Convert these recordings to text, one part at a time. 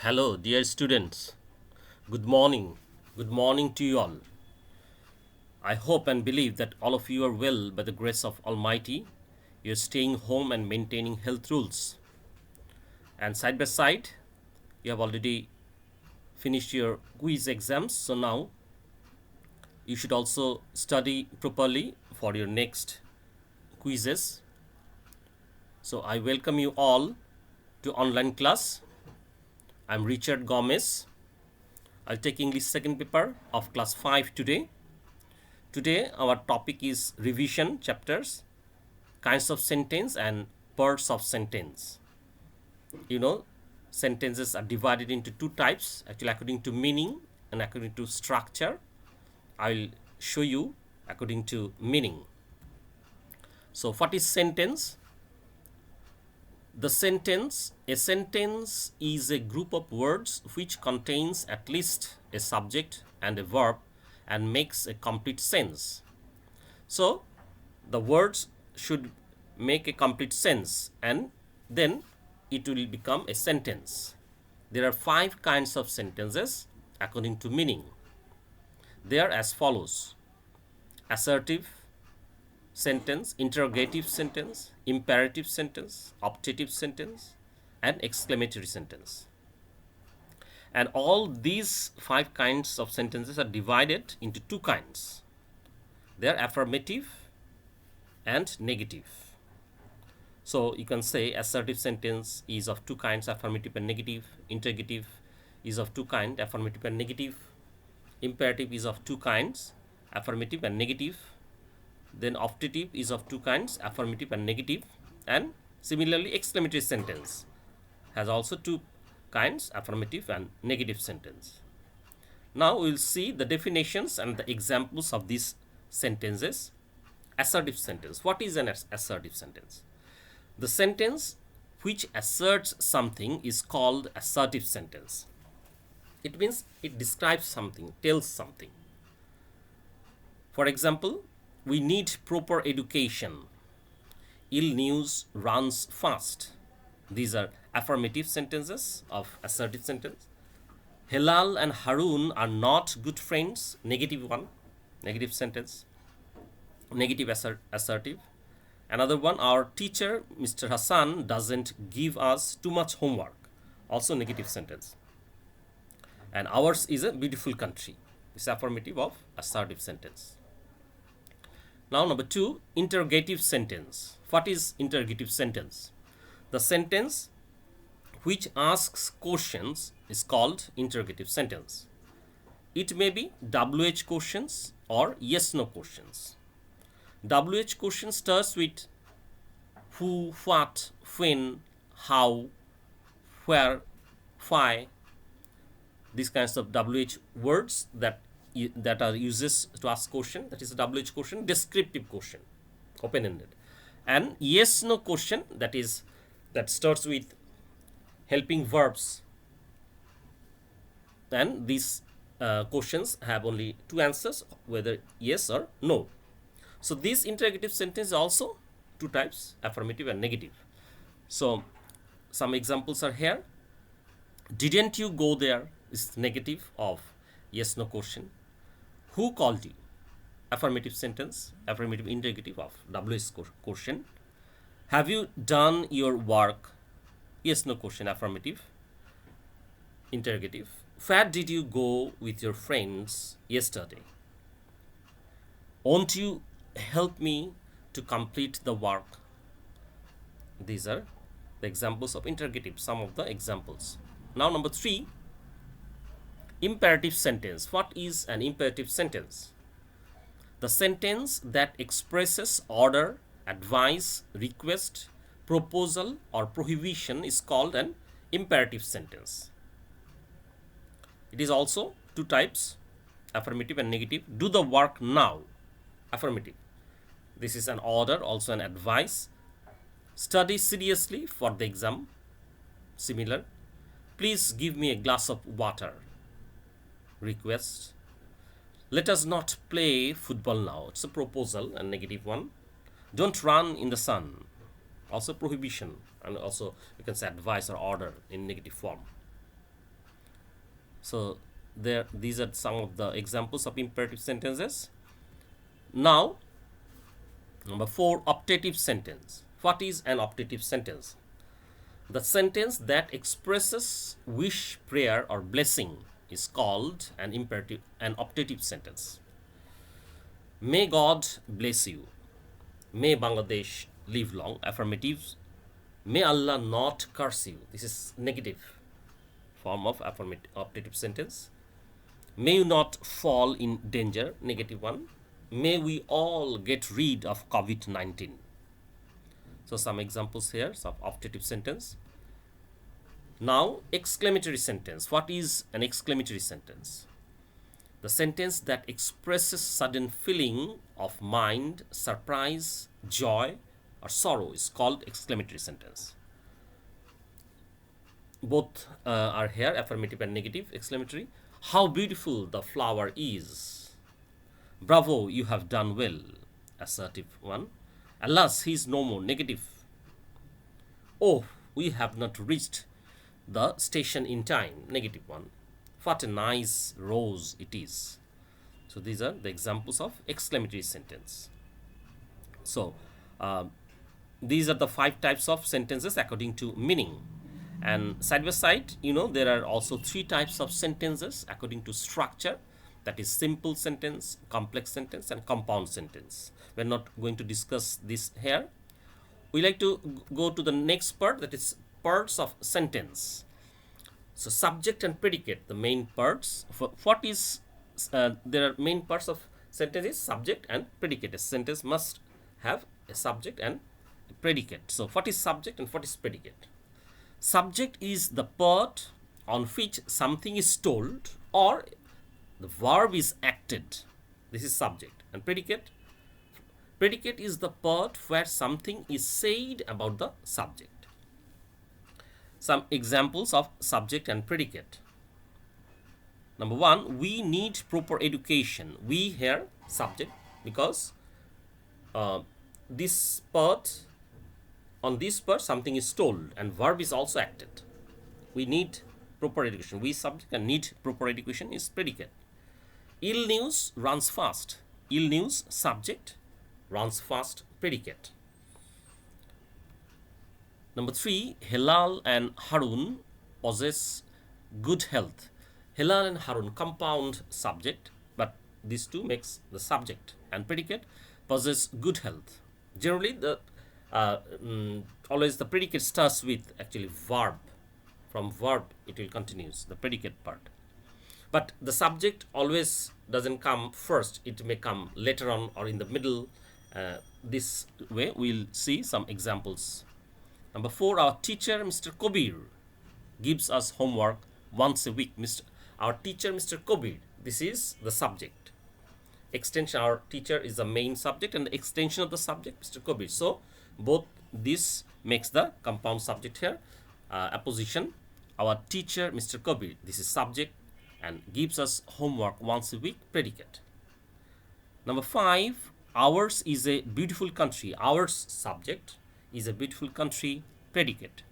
Hello, dear students. Good morning. Good morning to you all. I hope and believe that all of you are well by the grace of Almighty. You're staying home and maintaining health rules. And side by side, you have already finished your quiz exams. So now you should also study properly for your next quizzes. So I welcome you all to online class. I'm Richard Gomez. I'll take English second paper of class 5 today. Today our topic is revision chapters, kinds of sentence and parts of sentence. You know, sentences are divided into two types, actually according to meaning and according to structure. I'll show you according to meaning. So what is sentence? A sentence is a group of words which contains at least a subject and a verb and makes a complete sense. So the words should make a complete sense and then it will become a sentence. There are 5 kinds of sentences according to meaning. They are as follows: assertive sentence, interrogative sentence, imperative sentence, optative sentence, and exclamatory sentence. And all these 5 kinds of sentences are divided into 2 kinds. They are affirmative and negative. So you can say assertive sentence is of 2 kinds, affirmative and negative. Interrogative is of 2 kinds, affirmative and negative. Imperative is of 2 kinds, affirmative and negative. Then optative is of 2 kinds, affirmative and negative. And similarly exclamatory sentence has also 2 kinds, affirmative and negative sentence. Now we will see the definitions and the examples of these sentences. Assertive sentence. What is an assertive sentence? The sentence which asserts something is called assertive sentence. It means it describes something, tells something. For example, we need proper education. Ill news runs fast. These are affirmative sentences of assertive sentence. Hilal and Harun are not good friends. Negative one, negative sentence. Negative assertive. Another one, our teacher, Mr. Hassan, doesn't give us too much homework. Also negative sentence. And ours is a beautiful country. It's affirmative of assertive sentence. Now number 2, interrogative sentence. What is interrogative sentence? The sentence which asks questions is called interrogative sentence. It may be WH questions or yes-no questions. WH question starts with who, what, when, how, where, why. These kinds of WH words that are uses to ask question. That is a WH question, descriptive question, open-ended. And yes-no question that starts with helping verbs. And these questions have only 2 answers, whether yes or no. So this interrogative sentence also 2 types, affirmative and negative. So some examples are here. Didn't you go there is negative of yes no question. Who called you? Affirmative sentence, affirmative interrogative of WH question. Have you done your work? Yes no question, affirmative interrogative. Where did you go with your friends yesterday? Won't you help me to complete the work? These are the examples of interrogative, some of the examples. Now number 3, imperative sentence. What is an imperative sentence? The sentence that expresses order, advice, request, proposal or prohibition is called an imperative sentence. It is also 2 types, affirmative and negative. Do the work now, affirmative. This is an order, also an advice. Study seriously for the exam, similar. Please give me a glass of water, request. Let us not play football now. It's a proposal, and negative one. Don't run in the sun, also prohibition, and also you can say advice or order in negative form. So there, these are some of the examples of imperative sentences. Now, number 4, optative sentence. What is an optative sentence? The sentence that expresses wish, prayer, or blessing is called an optative sentence. May God bless you. May Bangladesh live long. Affirmatives. May Allah not curse you. This is negative form of affirmative optative sentence. May you not fall in danger. Negative one. May we all get rid of COVID-19. So some examples here of optative sentence. Now, exclamatory sentence. What is an exclamatory sentence? The sentence that expresses sudden feeling of mind, surprise, joy, or sorrow is called exclamatory sentence. Both are here, affirmative and negative. Exclamatory. How beautiful the flower is. Bravo, you have done well. Assertive one. Alas, he is no more. Negative. Oh, we have not reached the station in time. Negative one. What a nice rose it is. So these are the examples of exclamatory sentence. So these are the 5 types of sentences according to meaning. And side by side, there are also 3 types of sentences according to structure. That is simple sentence, complex sentence, and compound sentence. We're not going to discuss this here. We like to go to the next part, that is parts of sentence. So subject and predicate, the main parts. There are main parts of sentences, subject and predicate. A sentence must have a subject and a predicate. So what is subject and what is predicate? Subject is the part on which something is told or the verb is acted. This is subject. And predicate? Predicate is the part where something is said about the subject. Some examples of subject and predicate. Number 1, we need proper education. We here, subject, because this part, on this part something is told and verb is also acted. We need proper education. We, subject, and need proper education is predicate. Ill news runs fast. Ill news, subject, runs fast, predicate. Number 3, Hilal and Harun possess good health. Hilal and Harun, compound subject, but these two makes the subject, and predicate possess good health. Generally, always the predicate starts with actually verb. From verb, it will continues the predicate part. But the subject always doesn't come first. It may come later on or in the middle. This way, we'll see some examples. Number 4, our teacher, Mr. Kobir, gives us homework once a week. Our teacher, Mr. Kobir, this is the subject. Extension, our teacher is the main subject, and the extension of the subject, Mr. Kobir. So, both this makes the compound subject here. Apposition, our teacher, Mr. Kobir, this is subject, and gives us homework once a week, predicate. Number 5, ours is a beautiful country. Ours, subject, is a beautiful country, predicate.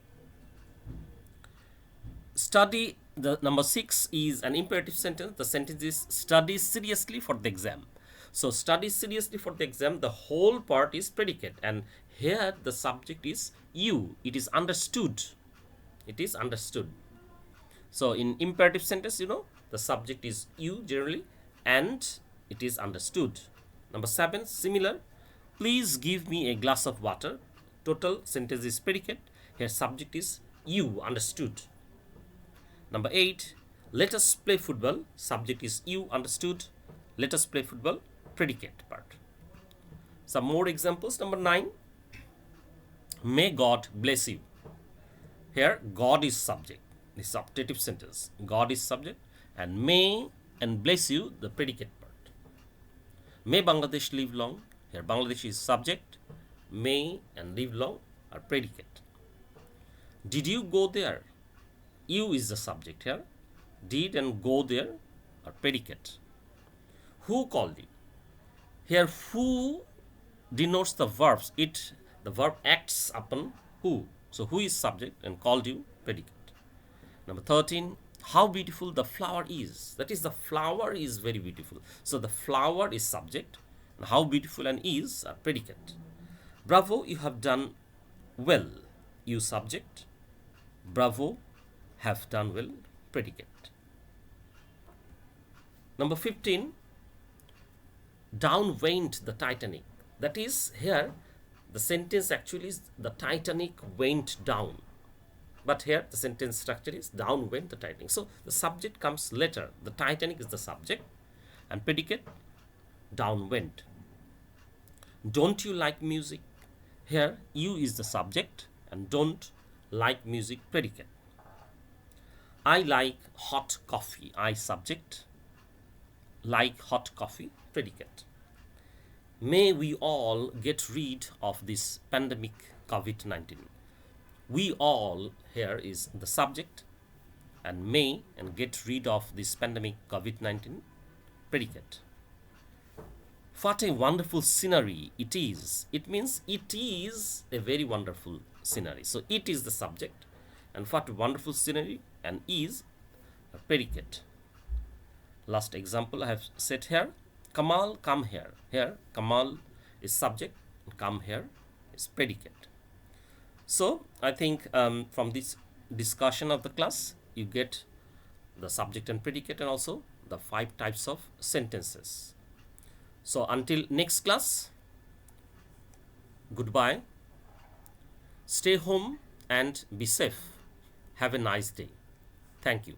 Study, the number 6 is an imperative sentence. The sentence is study seriously for the exam. So study seriously for the exam, the whole part is predicate, and here the subject is you. It is understood. It is understood. So in imperative sentence, the subject is you generally, and it is understood. Number 7, similar. Please give me a glass of water. Total sentence is predicate. Here subject is you, understood. Number 8, let us play football. Subject is you, understood. Let us play football, predicate part. Some more examples. Number 9, may God bless you. Here God is subject. This is optative sentence. God is subject, and may and bless you, the predicate part. May Bangladesh live long. Here Bangladesh is subject. May and live long are predicate. Did you go there? You is the subject here. Did and go there are predicate. Who called you? Here who denotes the verbs. The verb acts upon who. So who is subject and called you, predicate. Number 13, How beautiful the flower is. That is, the flower is very beautiful. So the flower is subject, and how beautiful and is are predicate. Bravo, you have done well. You subject. Bravo, have done well, predicate. Number 15, down went the Titanic. That is, here the sentence actually is the Titanic went down. But here the sentence structure is down went the Titanic. So the subject comes later. The Titanic is the subject and predicate down went. Don't you like music? Here you is the subject and don't like music predicate. I like hot coffee. I subject, like hot coffee predicate. May we all get rid of this pandemic COVID-19. We all here is the subject and may and get rid of this pandemic COVID-19 predicate. What a wonderful scenery it is. It means it is a very wonderful scenery. So it is the subject and what a wonderful scenery and is a predicate. Last example I have set here. Kamal, come here. Here, Kamal is subject and come here is predicate. So I think from this discussion of the class, you get the subject and predicate and also the 5 types of sentences. So until next class, goodbye. Stay home and be safe. Have a nice day. Thank you.